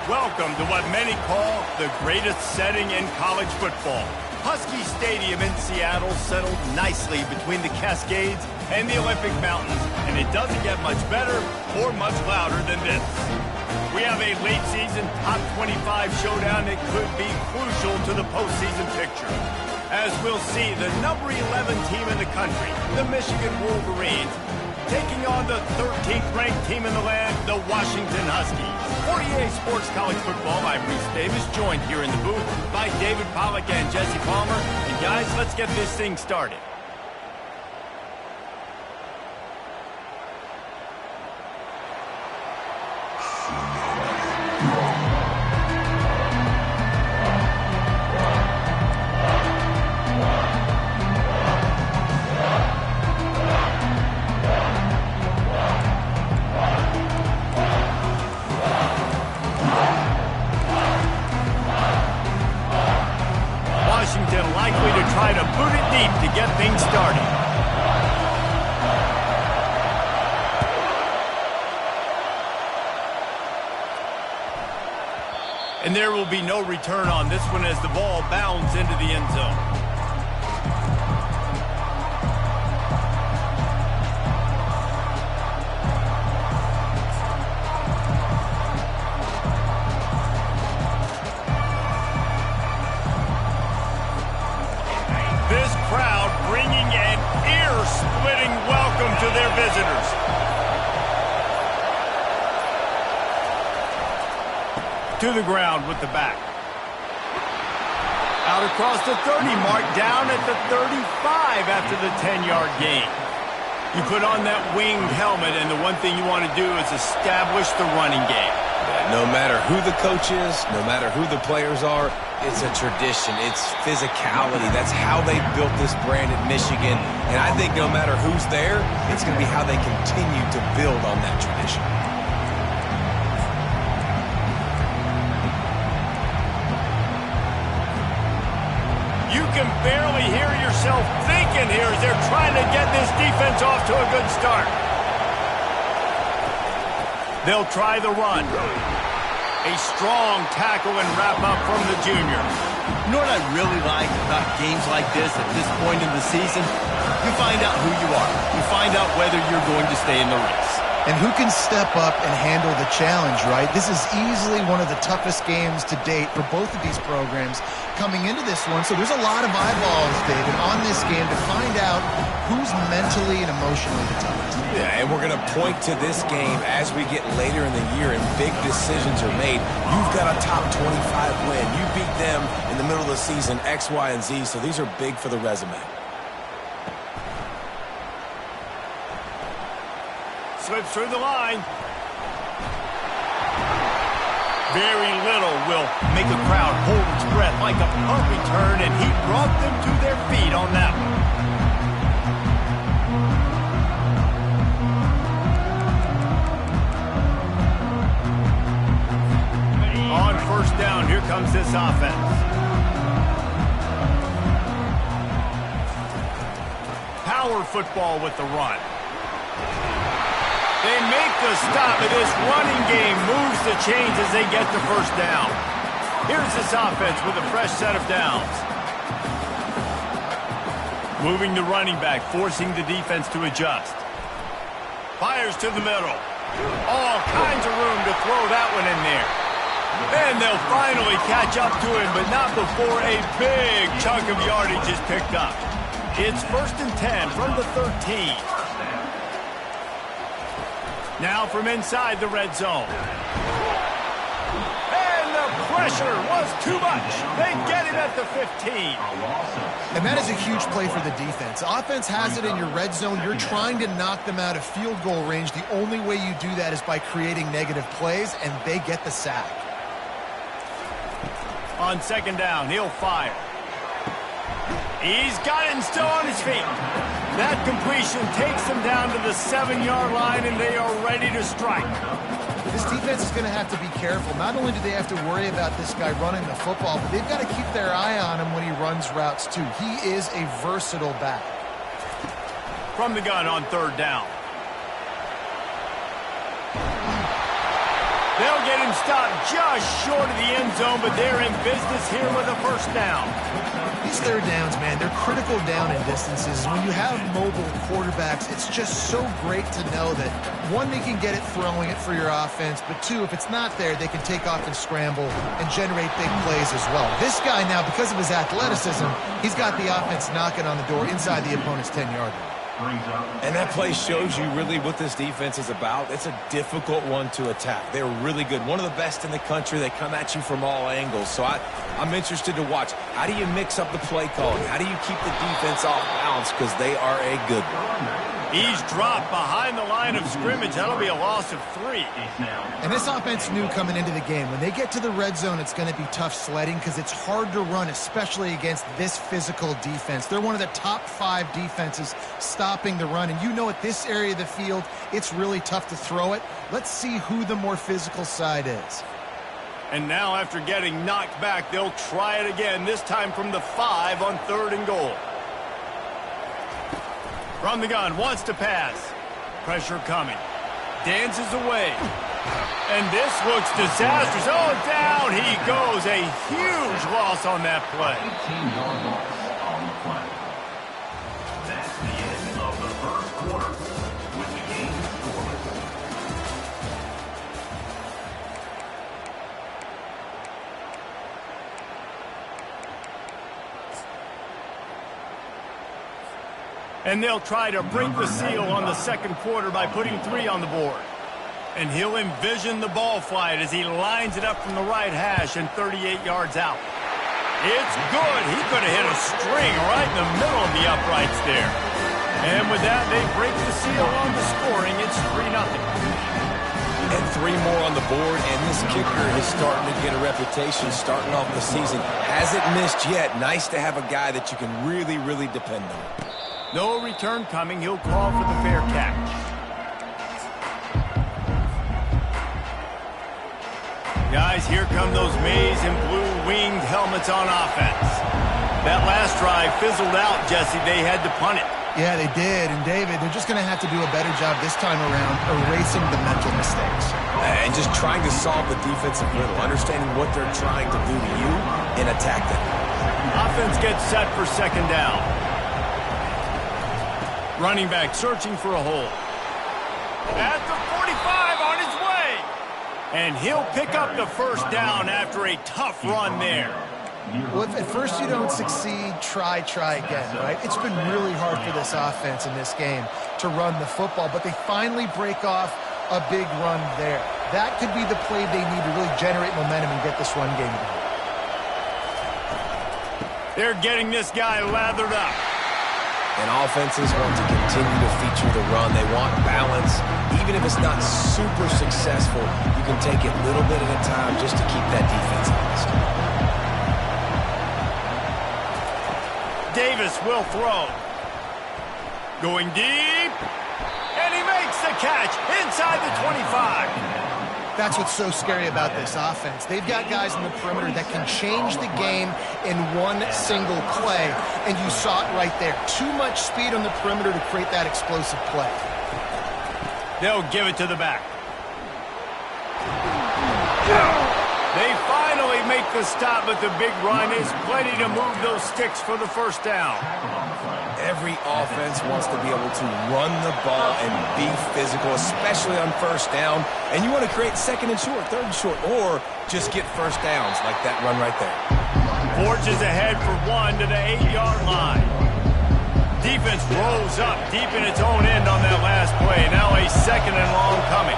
Welcome to what many call the greatest setting in college football. Husky Stadium in Seattle settled nicely between the Cascades and the Olympic Mountains, and it doesn't get much better or much louder than this. We have a late-season top 25 showdown that could be crucial to the postseason picture. As we'll see, the number 11 team in the country, the Michigan Wolverines, taking on the 13th ranked team in the land, the Washington Huskies. For EA Sports College Football, I'm Reese Davis, joined here in the booth by David Pollack and Jesse Palmer. And guys, let's get this thing started. Likely to try to boot it deep to get things started. And there will be no return on this one as the ball bounds into the end zone. This crowd bringing an ear-splitting welcome to their visitors. To the ground with the back. Out across the 30 mark, down at the 35 after the 10-yard gain. You put on that winged helmet, and the one thing you want to do is establish the running game. No matter who the coach is, no matter who the players are, it's a tradition. It's physicality. That's how they built this brand at Michigan. And I think no matter who's there, it's going to be how they continue to build on that tradition. You can barely hear yourself thinking here as they're trying to get this defense off to a good start. They'll try the run. A strong tackle and wrap-up from the junior. You know what I really like about games like this at this point in the season? You find out who you are. You find out whether you're going to stay in the race. And who can step up and handle the challenge, right? This is easily one of the toughest games to date for both of these programs coming into this one. So there's a lot of eyeballs, David, on this game to find out who's mentally and emotionally the toughest. Yeah, and we're going to point to this game as we get later in the year and big decisions are made. You've got a top 25 win. You beat them in the middle of the season, X, Y, and Z, so these are big for the resume. Slips through the line. Very little will make a crowd hold its breath like a punt return, and he brought them to their feet on that one. On first down, here comes this offense. Power football with the run. They make the stop, and this running game moves the chains as they get the first down. Here's this offense with a fresh set of downs. Moving the running back, forcing the defense to adjust. Fires to the middle. All kinds of room to throw that one in there. And they'll finally catch up to him, but not before a big chunk of yardage is picked up. It's 1st and 10 from the 13. Now from inside the red zone. And the pressure was too much. They get him at the 15. And that is a huge play for the defense. Offense has it in your red zone. You're trying to knock them out of field goal range. The only way you do that is by creating negative plays, and they get the sack. On second down, he'll fire. He's got it and still on his feet. That completion takes them down to the 7-yard line, and they are ready to strike. This defense is going to have to be careful. Not only do they have to worry about this guy running the football, but they've got to keep their eye on him when he runs routes too. He is a versatile back. From the gun on third down. They'll get him game stopped just short of the end zone, but they're in business here with a first down. These third downs, man, they're critical down in distances. When you have mobile quarterbacks, it's just so great to know that, one, they can get it throwing it for your offense, but two, if it's not there, they can take off and scramble and generate big plays as well. This guy now, because of his athleticism, he's got the offense knocking on the door inside the opponent's 10-yard line. And that play shows you really what this defense is about. It's a difficult one to attack. They're really good. One of the best in the country. They come at you from all angles. So I'm interested to watch. How do you mix up the play calling? How do you keep the defense off balance? Because they are a good one. He's dropped behind the line of scrimmage. That'll be a loss of 3. And this offense knew coming into the game, when they get to the red zone, it's going to be tough sledding because it's hard to run, especially against this physical defense. They're one of the top 5 defenses stopping the run. And you know at this area of the field, it's really tough to throw it. Let's see who the more physical side is. And now after getting knocked back, they'll try it again, this time from the 5 on 3rd and goal. From the gun, wants to pass. Pressure coming. Dances away. And this looks disastrous. Oh, down he goes. A huge loss on that play. 18-yard loss on the play. That's the end of the first quarter with the game scoreless. And they'll try to break the seal on the second quarter by putting 3 on the board. And he'll envision the ball flight as he lines it up from the right hash and 38 yards out. It's good. He could have hit a string right in the middle of the uprights there. And with that, they break the seal on the scoring. It's 3-0. And 3 more on the board, and this kicker is starting to get a reputation starting off the season. Hasn't missed yet. Nice to have a guy that you can really, really depend on. No return coming. He'll call for the fair catch. Guys, here come those maize and blue winged helmets on offense. That last drive fizzled out, Jesse. They had to punt it. Yeah, they did. And, David, they're just going to have to do a better job this time around erasing the mental mistakes. And just trying to solve the defensive riddle, understanding what they're trying to do to you and attack them. Offense gets set for second down. Running back searching for a hole. At the 45 on his way. And he'll pick up the first down after a tough run there. Well, if at first you don't succeed, try again, right? It's been really hard for this offense in this game to run the football, but they finally break off a big run there. That could be the play they need to really generate momentum and get this run game going. They're getting this guy lathered up. And offenses want to continue to feature the run. They want balance. Even if it's not super successful, you can take it little bit at a time just to keep that defense honest. Davis will throw. Going deep. And he makes the catch inside the 25. That's what's so scary about this offense. They've got guys in the perimeter that can change the game in one single play, and you saw it right there. Too much speed on the perimeter to create that explosive play. They'll give it to the back. They finally make the stop, but the big run is plenty to move those sticks for the first down. Every offense wants to be able to run the ball and be physical, especially on first down. And you want to create second and short, third and short, or just get first downs like that run right there. Forges ahead for 1 to the 8-yard line. Defense rolls up deep in its own end on that last play. Now a second and long coming.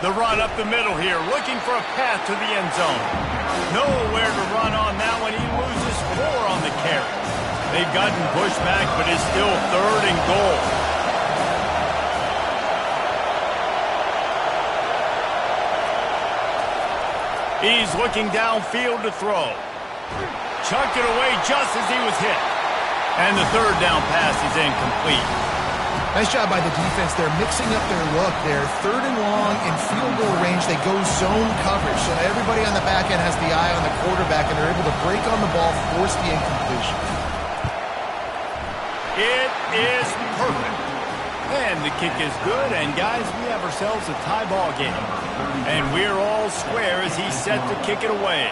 The run up the middle here, looking for a path to the end zone. Nowhere to run on that one. He loses 4 on the carry. They've gotten pushed back, but it's still 3rd and goal. He's looking downfield to throw. Chucked it away just as he was hit. And the 3rd down pass is incomplete. Nice job by the defense. They're mixing up their look. They're 3rd and long in field goal range. They go zone coverage. So everybody on the back end has the eye on the quarterback, and they're able to break on the ball, force the incompletion. It is perfect. And the kick is good, and guys, we have ourselves a tie ball game. And we're all square as he's set to kick it away.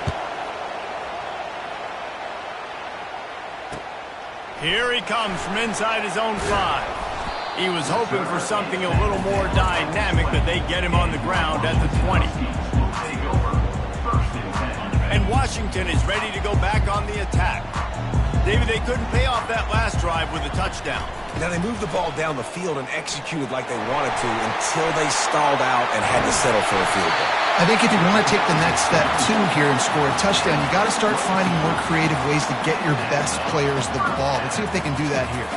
Here he comes from inside his own 5. He was hoping for something a little more dynamic, but they get him on the ground at the 20. And Washington is ready to go back on the attack. David, they couldn't pay off that last drive with a touchdown. Now, they moved the ball down the field and executed like they wanted to until they stalled out and had to settle for a field goal. I think if you want to take the next step, too, here and score a touchdown, you got to start finding more creative ways to get your best players the ball. Let's see if they can do that here.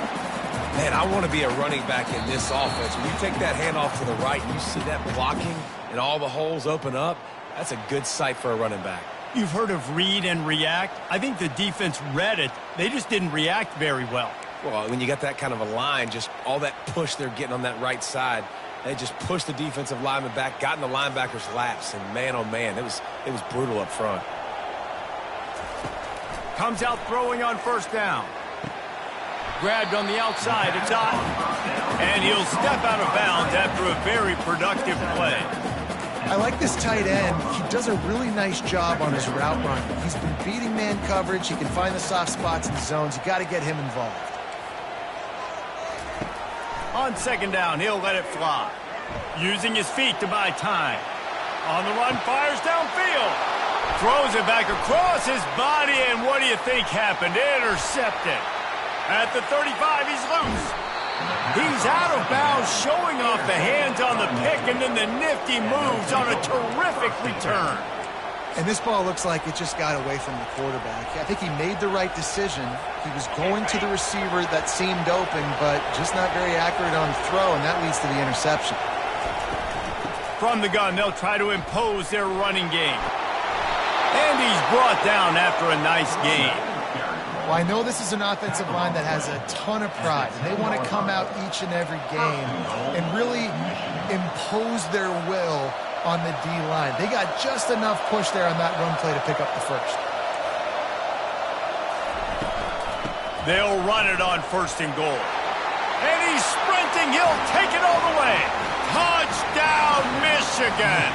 Man, I want to be a running back in this offense. When you take that handoff to the right and you see that blocking and all the holes open up, that's a good sight for a running back. You've heard of read and react. I think the defense read it. They just didn't react very well. Well, when you got that kind of a line, just all that push they're getting on that right side, they just pushed the defensive lineman back, got in the linebacker's laps, and man, oh man, it was brutal up front. Comes out throwing on first down. Grabbed on the outside, it's on. And he'll step out of bounds after a very productive play. I like this tight end. He does a really nice job on his route running. He's been beating man coverage. He can find the soft spots in the zones. You got to get him involved. On second down, he'll let it fly. Using his feet to buy time. On the run, fires downfield. Throws it back across his body, and what do you think happened? Intercepted. At the 35, he's loose. He's out of bounds, showing off the hands on the pick, and then the nifty moves on a terrific return. And this ball looks like it just got away from the quarterback. I think he made the right decision. He was going to the receiver that seemed open, but just not very accurate on the throw, and that leads to the interception. From the gun, they'll try to impose their running game. And he's brought down after a nice game. Well, I know this is an offensive line that has a ton of pride, and they want to come out each and every game and really impose their will on the D-line. They got just enough push there on that run play to pick up the first. They'll run it on first and goal. And he's sprinting. He'll take it all the way. Touchdown, Michigan.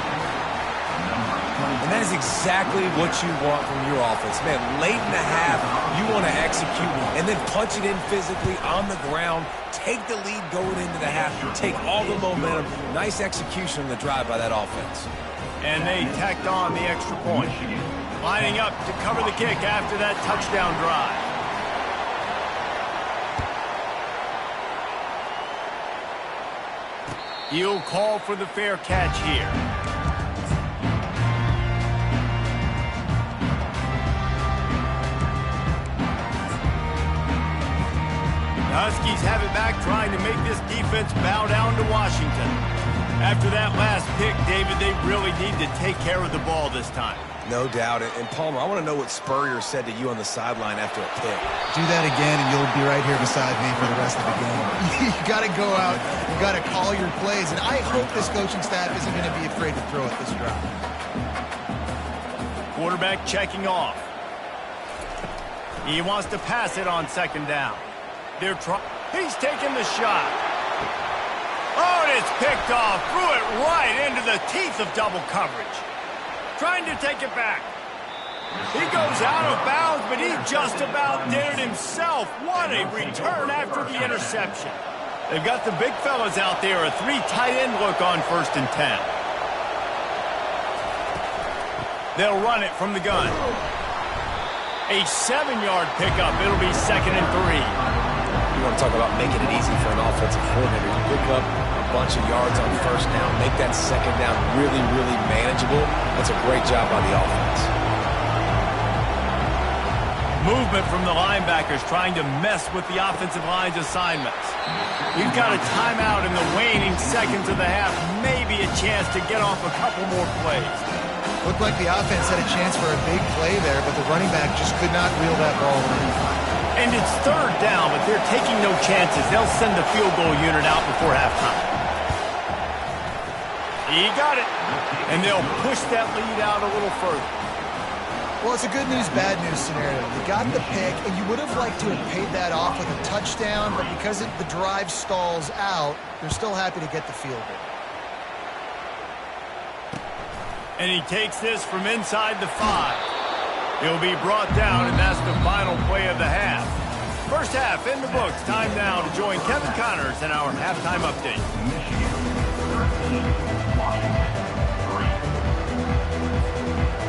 And that is exactly what you want from your offense. Man, late in the half, you want to execute and then punch it in physically on the ground, take the lead going into the half, take all the momentum. Nice execution on the drive by that offense. And they tacked on the extra point. Lining up to cover the kick after that touchdown drive. He'll call for the fair catch here. The Huskies have it back, trying to make this defense bow down to Washington. After that last pick, David, they really need to take care of the ball this time. No doubt. And Palmer, I want to know what Spurrier said to you on the sideline after a pick. Do that again, and you'll be right here beside me for the rest of the game. You got to go out. You got to call your plays, and I hope this coaching staff isn't going to be afraid to throw it this drive. Quarterback checking off. He wants to pass it on second down. He's taking the shot. Oh, and it's picked off. Threw it right into the teeth of double coverage. Trying to take it back. He goes out of bounds, but he just about did it himself. What a return after the interception. They've got the big fellas out there. A 3 tight end look on first and 10. They'll run it from the gun. A 7-yard pickup. It'll be second and 3. You want to talk about making it easy for an offensive coordinator. You pick up a bunch of yards on first down, make that second down really, really manageable. That's a great job by the offense. Movement from the linebackers trying to mess with the offensive line's assignments. We've got a timeout in the waning seconds of the half. Maybe a chance to get off a couple more plays. Looked like the offense had a chance for a big play there, but the running back just could not reel that ball in. And it's third down, but they're taking no chances. They'll send the field goal unit out before halftime. He got it. And they'll push that lead out a little further. Well, it's a good news, bad news scenario. You got the pick, and you would have liked to have paid that off with a touchdown, but because the drive stalls out, they're still happy to get the field goal. And he takes this from inside the 5. He'll be brought down, and that's the final play of the half. First half in the books. Time now to join Kevin Connors in our halftime update.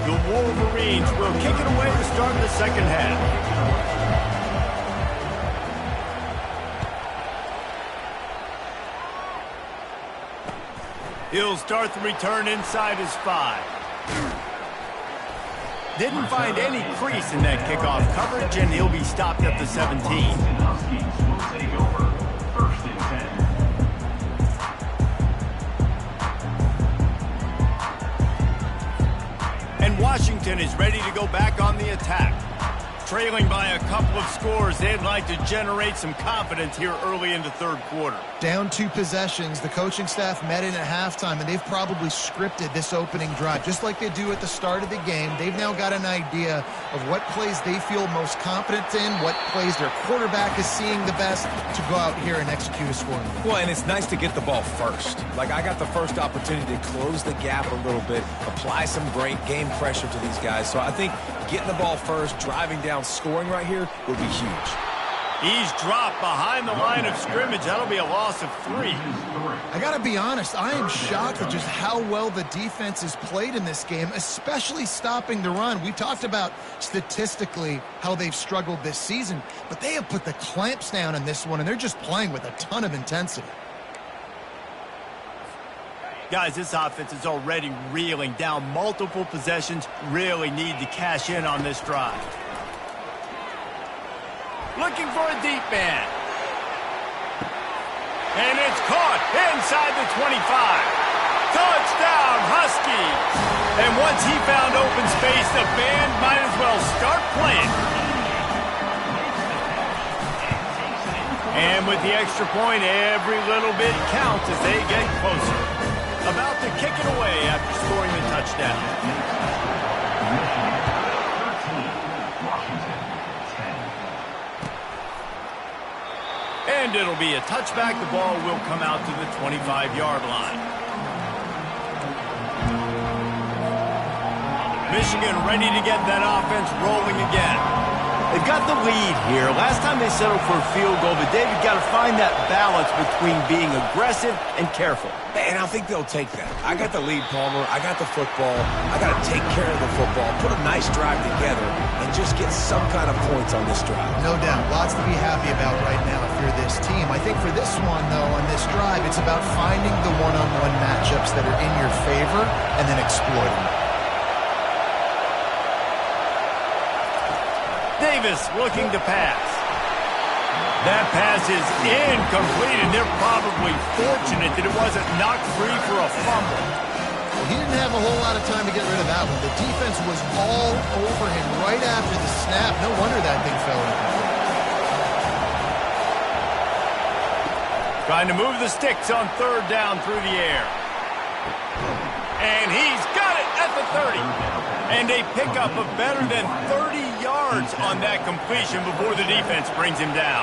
The Wolverines will kick it away to start the second half. He'll start the return inside his 5. Didn't find any crease in that kickoff coverage, and he'll be stopped at the 17. And Washington is ready to go back on the attack. Trailing by a couple of scores, they'd like to generate some confidence here early in the third quarter. Down 2 possessions, the coaching staff met in at halftime, and they've probably scripted this opening drive. Just like they do at the start of the game, they've now got an idea of what plays they feel most confident in, what plays their quarterback is seeing the best to go out here and execute a scoring. Well, and it's nice to get the ball first. Like, I got the first opportunity to close the gap a little bit, apply some great game pressure to these guys. So I think getting the ball first, driving down, scoring right here would be huge. He's dropped behind the line of scrimmage. That'll be a loss of 3. I got to be honest, I am shocked at just how well the defense has played in this game, especially stopping the run. We talked about statistically how they've struggled this season, but they have put the clamps down in this one, and they're just playing with a ton of intensity. Guys, this offense is already reeling down multiple possessions. Really need to cash in on this drive. Looking for a deep man. And it's caught inside the 25. Touchdown, Huskies. And once he found open space, the band might as well start playing. And with the extra point, every little bit counts as they get closer. About to kick it away after scoring the touchdown. And it'll be a touchback. The ball will come out to the 25-yard line. Michigan ready to get that offense rolling again. They've got the lead here. Last time they settled for a field goal, but David got to find that balance between being aggressive and careful. And I think they'll take that. I got the lead, Palmer. I got the football. I got to take care of the football, put a nice drive together, and just get some kind of points on this drive. No doubt. Lots to be happy about right now if you're this team. I think for this one, though, on this drive, it's about finding the one-on-one matchups that are in your favor and then exploiting them. Davis looking to pass. That pass is incomplete, and they're probably fortunate that it wasn't knocked free for a fumble. Well, he didn't have a whole lot of time to get rid of that one. The defense was all over him right after the snap. No wonder that thing fell incomplete. Trying to move the sticks on third down through the air. And he's got it at the 30. And a pickup of better than 30 yards on that completion before the defense brings him down.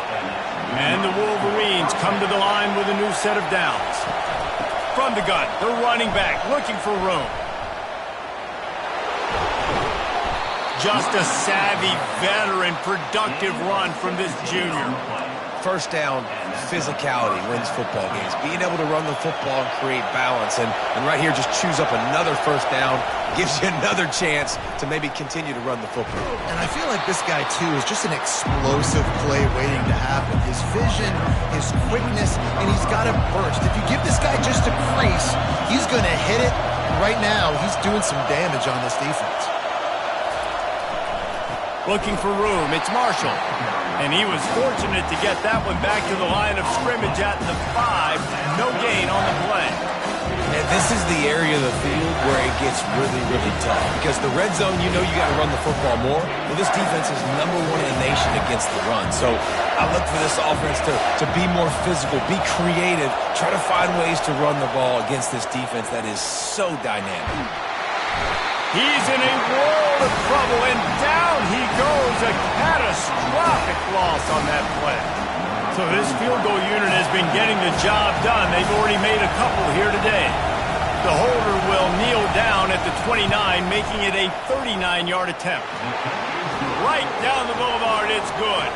And the Wolverines come to the line with a new set of downs. From the gun, the running back looking for room. Just a savvy, veteran, productive run from this junior. First down, physicality wins football games. Being able to run the football and create balance. And right here, just choose up another first down. Gives you another chance to maybe continue to run the football. And I feel like this guy, too, is just an explosive play waiting to happen. His vision, his quickness, and he's got a burst. If you give this guy just a crease, he's going to hit it. And right now, he's doing some damage on this defense. Looking for room, it's Marshall. And he was fortunate to get that one back to the line of scrimmage at the 5. No gain on the play. And this is the area of the field where it gets really, really tough. Because the red zone, you know you got to run the football more. Well, this defense is #1 in the nation against the run. So I look for this offense to be more physical, be creative, try to find ways to run the ball against this defense that is so dynamic. He's in a world of trouble, and down he goes. A catastrophic loss on that play. So this field goal unit has been getting the job done. They've already made a couple here today. The holder will kneel down at the 29, making it a 39-yard attempt. Right down the boulevard, it's good.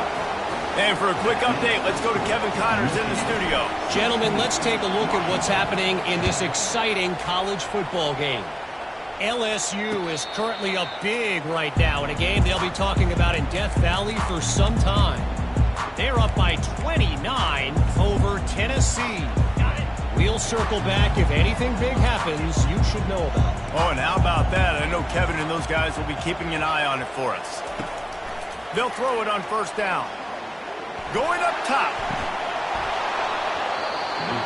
And for a quick update, let's go to Kevin Connors in the studio. Gentlemen, let's take a look at what's happening in this exciting college football game. LSU is currently up big right now in a game they'll be talking about in Death Valley for some time. They're up by 29 over Tennessee. We'll circle back if anything big happens you should know about. Oh, and how about that? I know Kevin and those guys will be keeping an eye on it for us. They'll throw it on first down. Going up top.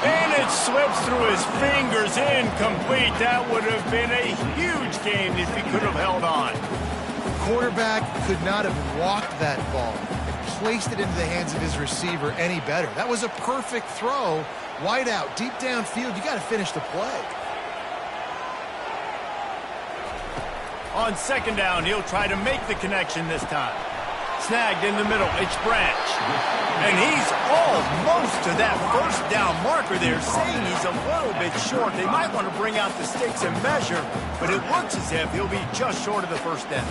And it slips through his fingers, incomplete. That would have been a huge game if he could have held on. The quarterback could not have walked that ball and placed it into the hands of his receiver any better. That was a perfect throw. Wide out, deep downfield. You got to finish the play. On second down, he'll try to make the connection this time. Snagged in the middle, it's Branch. And he's almost to that first down marker there, saying he's a little bit short. They might want to bring out the sticks and measure, but it looks as if he'll be just short of the first down.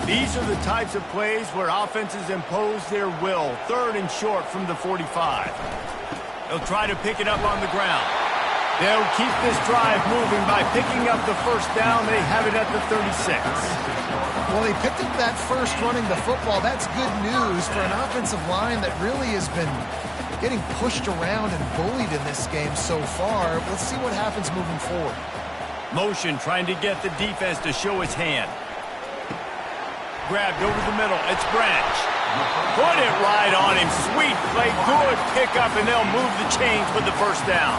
These are the types of plays where offenses impose their will. Third and short from the 45. They'll try to pick it up on the ground. They'll keep this drive moving by picking up the first down. They have it at the 36. Well, they picked up that first running the football. That's good news for an offensive line that really has been getting pushed around and bullied in this game so far. Let's see what happens moving forward. Motion trying to get the defense to show its hand. Grabbed over the middle. It's Branch. Put it right on him. Sweet play. Good pickup, and they'll move the chains with the first down.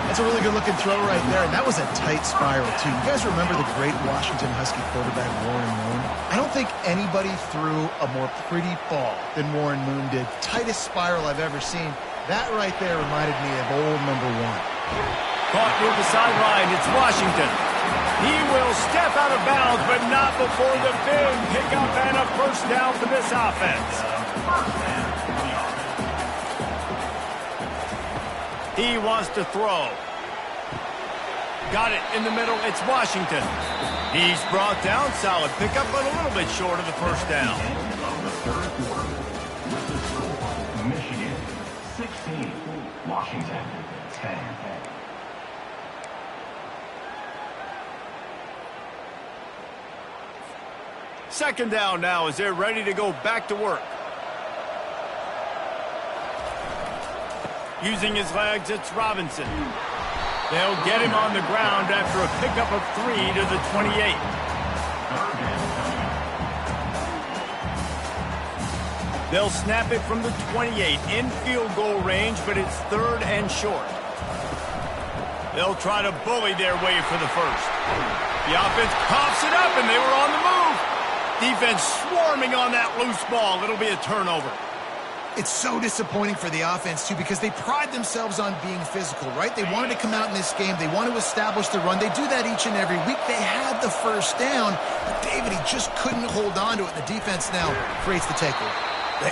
That's a really good-looking throw right there, and that was a tight spiral, too. You guys remember the great Washington Husky quarterback Warren Moon? I don't think anybody threw a more pretty ball than Warren Moon did. Tightest spiral I've ever seen. That right there reminded me of old number one. Caught near the sideline. It's Washington. He will step out of bounds, but not before the big pickup and a first down for this offense. He wants to throw. Got it in the middle. It's Washington. He's brought down. Solid pickup, but a little bit short of the first down. Of the third quarter, with the score, Michigan 16, Washington 10. Second down now as they're ready to go back to work. Using his legs, it's Robinson. They'll get him on the ground after a pickup of 3 to the 28. They'll snap it from the 28 in field goal range, but it's third and short. They'll try to bully their way for the first. The offense pops it up, and they were on the move. Defense swarming on that loose ball. It'll be a turnover. It's so disappointing for the offense, too, because they pride themselves on being physical, right? They wanted to come out in this game. They want to establish the run. They do that each and every week. They had the first down, but David, he just couldn't hold on to it. The defense now creates the takeaway.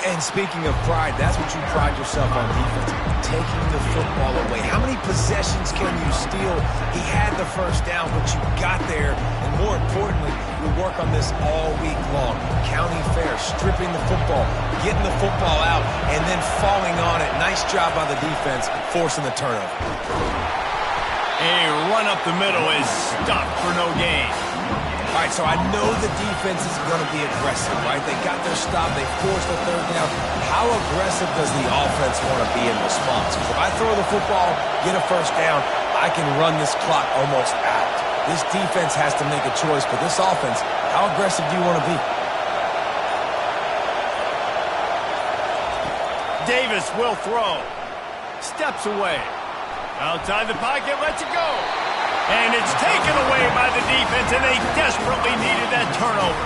And speaking of pride, that's what you pride yourself on defense, taking the football away. How many possessions can you steal? He had the first down, but you got there. And more importantly, we work on this all week long. County fair, stripping the football, getting the football out, and then falling on it. Nice job by the defense, forcing the turnover. A run up the middle is stopped for no gain. All right, so I know the defense is going to be aggressive, right? They got their stop. They forced the third down. How aggressive does the offense want to be in response? Because if I throw the football, get a first down, I can run this clock almost out. This defense has to make a choice, but this offense, how aggressive do you want to be? Davis will throw. Steps away. Outside the pocket, lets it go. And it's taken away by the defense, and they desperately needed that turnover.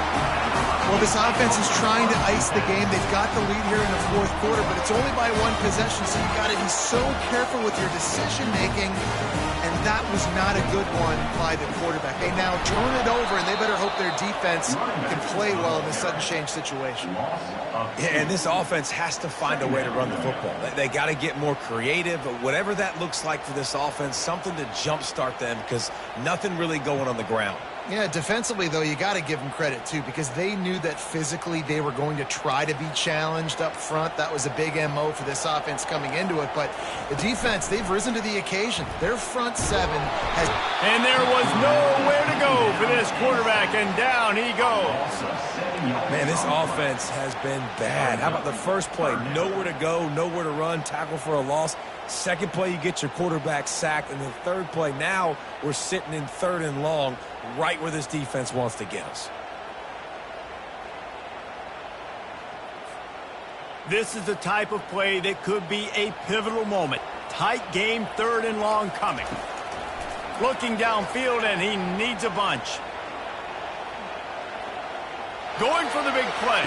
Well, this offense is trying to ice the game. They've got the lead here in the fourth quarter, but it's only by one possession, so you've got to be so careful with your decision-making, and that was not a good one by the quarterback. They now turn it over, and they better hope their defense can play well in this sudden change situation. Yeah, and this offense has to find a way to run the football. They got to get more creative, but whatever that looks like for this offense, something to jumpstart them because nothing really going on the ground. Yeah, defensively, though, you got to give them credit, too, because they knew that physically they were going to try to be challenged up front. That was a big MO for this offense coming into it. But the defense, they've risen to the occasion. Their front seven has... And there was nowhere to go for this quarterback, and down he goes. Man, this offense has been bad. How about the first play? Nowhere to go, nowhere to run, tackle for a loss. Second play, you get your quarterback sacked. And the third play, now we're sitting in 3rd and long, right where this defense wants to get us. This is the type of play that could be a pivotal moment. Tight game, 3rd and long coming. Looking downfield, and he needs a bunch. Going for the big play.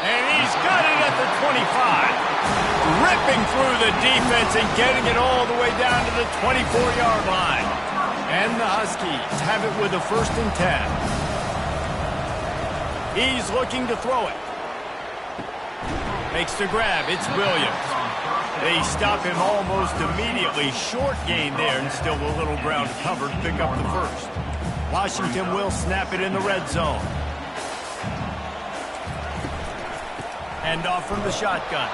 And he's got it at the 25. Ripping through the defense and getting it all the way down to the 24-yard line. And the Huskies have it with a 1st and 10. He's looking to throw it. Makes the grab. It's Williams. They stop him almost immediately. Short gain there, and still a little ground covered to pick up the 1st. Washington will snap it in the red zone. Hand off from the shotgun.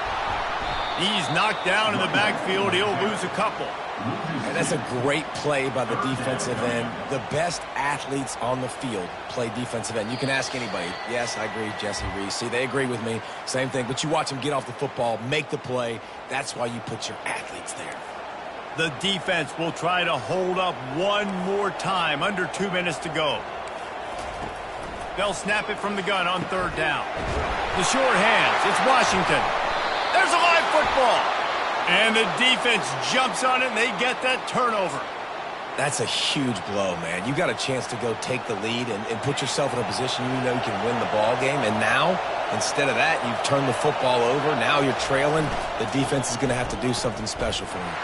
He's knocked down in the backfield. He'll lose a couple. And that's a great play by the defensive end. The best athletes on the field play defensive end. You can ask anybody. Yes, I agree, Jesse Reese. See, they agree with me. Same thing. But you watch them get off the football, make the play. That's why you put your athletes there. The defense will try to hold up one more time. Under 2 minutes to go. They'll snap it from the gun on 3rd down. The short hands. It's Washington. There's a live football. And the defense jumps on it, and they get that turnover. That's a huge blow, man. You got a chance to go take the lead and put yourself in a position you know you can win the ball game. And now, instead of that, you've turned the football over. Now you're trailing. The defense is going to have to do something special for you.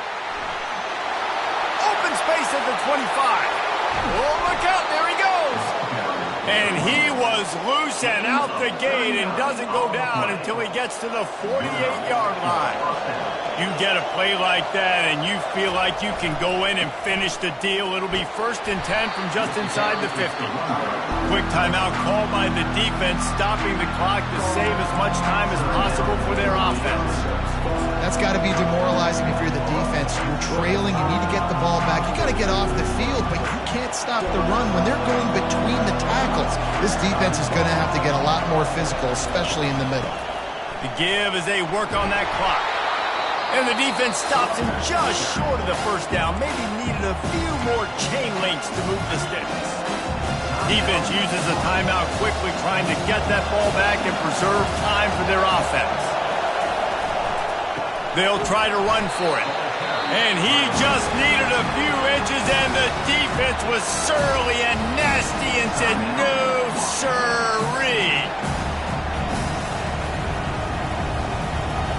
Open space at the 25. Oh, look out. There he goes. And he was loose and out the gate and doesn't go down until he gets to the 48-yard line. You get a play like that and you feel like you can go in and finish the deal. It'll be 1st and 10 from just inside the 50. Quick timeout called by the defense, stopping the clock to save as much time as possible for their offense. That's got to be demoralizing if you're the defense. You're trailing. You need to get the ball back. You got to get off the field, but you can't stop the run. When they're going between the tackles, this defense is going to have to get a lot more physical, especially in the middle. The give as they work on that clock. And the defense stops him just short of the 1st down. Maybe needed a few more chain links to move the sticks. Defense uses a timeout quickly, trying to get that ball back and preserve time for their offense. They'll try to run for it. And he just needed a few inches, and the defense was surly and nasty and said, no, sirree.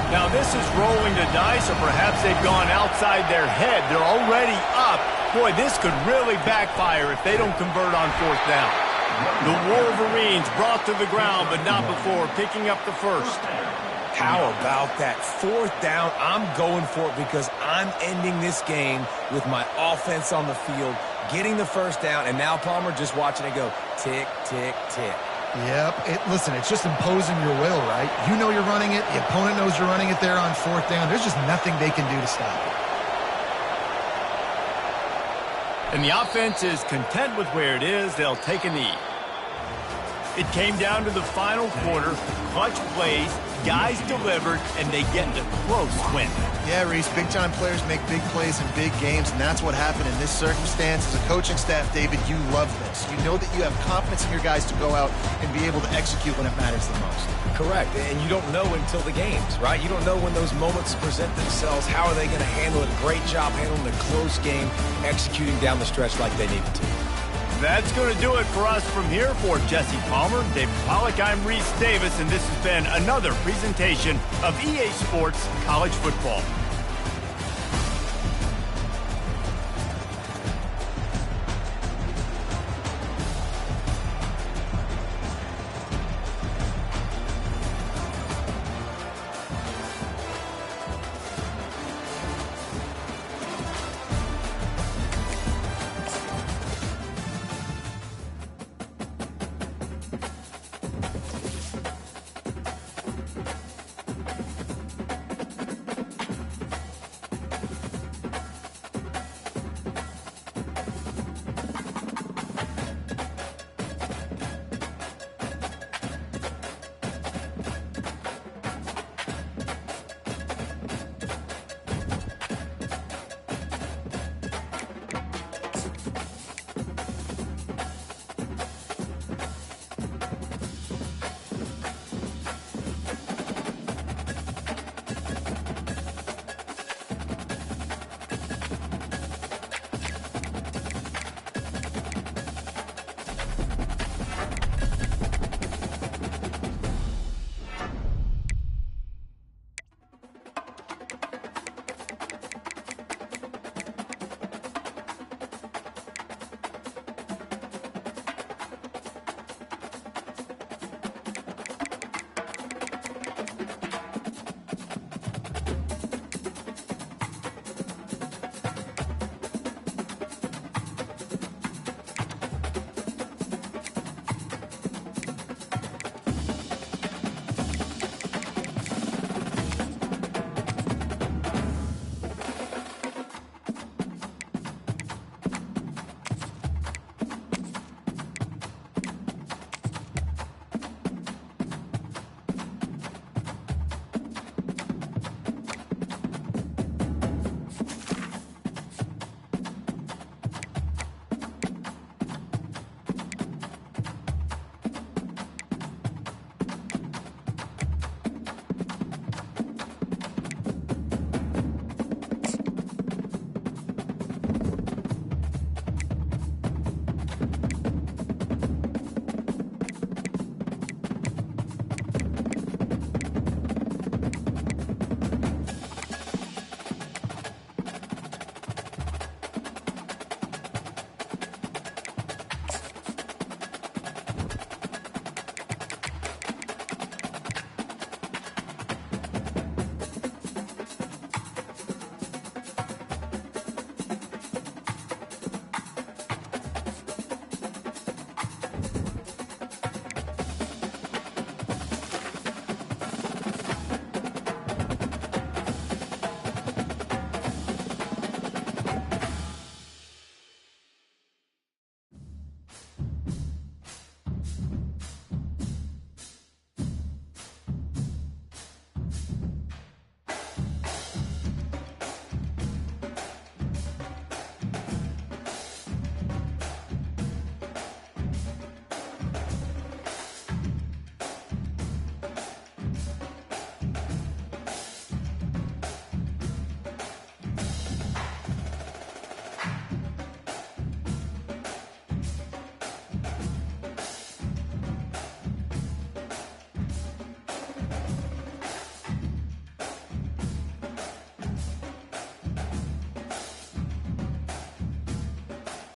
Now, this is rolling the dice, or perhaps they've gone outside their head. They're already up. Boy, this could really backfire if they don't convert on 4th down. The Wolverines brought to the ground, but not before picking up the 1st. How about that 4th down? I'm going for it because I'm ending this game with my offense on the field, getting the 1st down, and now Palmer just watching it go tick, tick, tick. Yep. Listen, it's just imposing your will, right? You know you're running it. The opponent knows you're running it there on 4th down. There's just nothing they can do to stop it. And the offense is content with where it is. They'll take a knee. It came down to the final quarter. Clutch plays, guys delivered, and they get a close win. Yeah, Reese, big-time players make big plays in big games, and that's what happened in this circumstance. As a coaching staff, David, you love this. You know that you have confidence in your guys to go out and be able to execute when it matters the most. Correct, and you don't know until the games, right? You don't know when those moments present themselves. How are they going to handle it? Great job handling the close game, executing down the stretch like they needed to. That's going to do it for us from here. For Jesse Palmer, David Pollack, I'm Reese Davis, and this has been another presentation of EA Sports College Football.